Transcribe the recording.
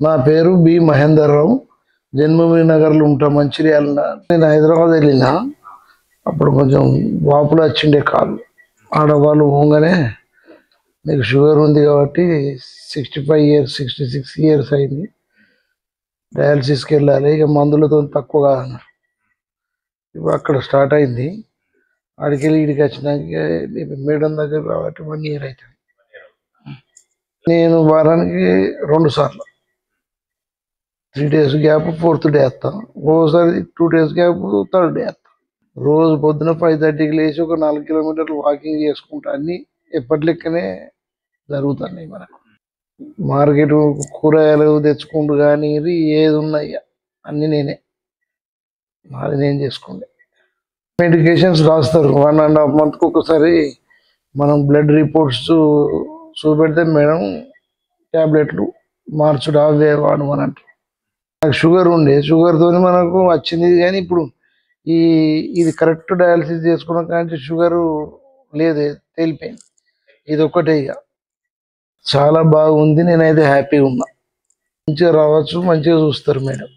నా పేరు బి మహేందర్ రావు. జన్మభూమి నగర్లో ఉంటా, మంచిర్యాల. నేను హైదరాబాద్ వెళ్ళినా, అప్పుడు కొంచెం వాపులు వచ్చిండే కాళ్ళు. ఆడవాళ్ళు పోగానే నీకు షుగర్ ఉంది కాబట్టి 65 ఇయర్స్ 66 ఇయర్స్ అయింది, డయాలసిస్కి వెళ్ళాలి, ఇక మందులతో తక్కువ కాదన్నారు. ఇప్పుడు అక్కడ స్టార్ట్ అయింది. ఆడికి వెళ్ళి ఇడికి వచ్చినాక మేడం దగ్గర కాబట్టి 1 ఇయర్ అవుతుంది. నేను వారానికి 2 సార్లు, 3 days గ్యాప్ 4th డే వేస్తాను, ఓసారి 2 days గ్యాప్ 3rd డే వేస్తాను. రోజు పొద్దున 5:30కి లేచి ఒక 4 కిలోమీటర్లు వాకింగ్ చేసుకుంటా. అన్ని ఎప్పటి లెక్కనే జరుగుతున్నాయి. మనకు మార్కెట్ కూరగాయలు తెచ్చుకుంటూ కానీ ఏది ఉన్నాయా అన్ని నేనే, అది నేను చేసుకుంటే. మెడికేషన్స్ రాస్తారు 1.5 monthకి ఒకసారి. మనం బ్లడ్ రిపోర్ట్స్ చూపెడితే మేడం ట్యాబ్లెట్లు మార్చుడు అవే వాడమని అంటారు. నాకు షుగర్ ఉండే, షుగర్తో మనకు వచ్చింది. కానీ ఇప్పుడు ఇది కరెక్ట్ డయాలసిస్ చేసుకున్న కానీ షుగరు లేదు, తేలిపోయింది. ఇది ఒక్కటే ఇక చాలా బాగుంది. నేనైతే హ్యాపీగా ఉన్నా. మంచిగా రావచ్చు, మంచిగా చూస్తారు మేడం.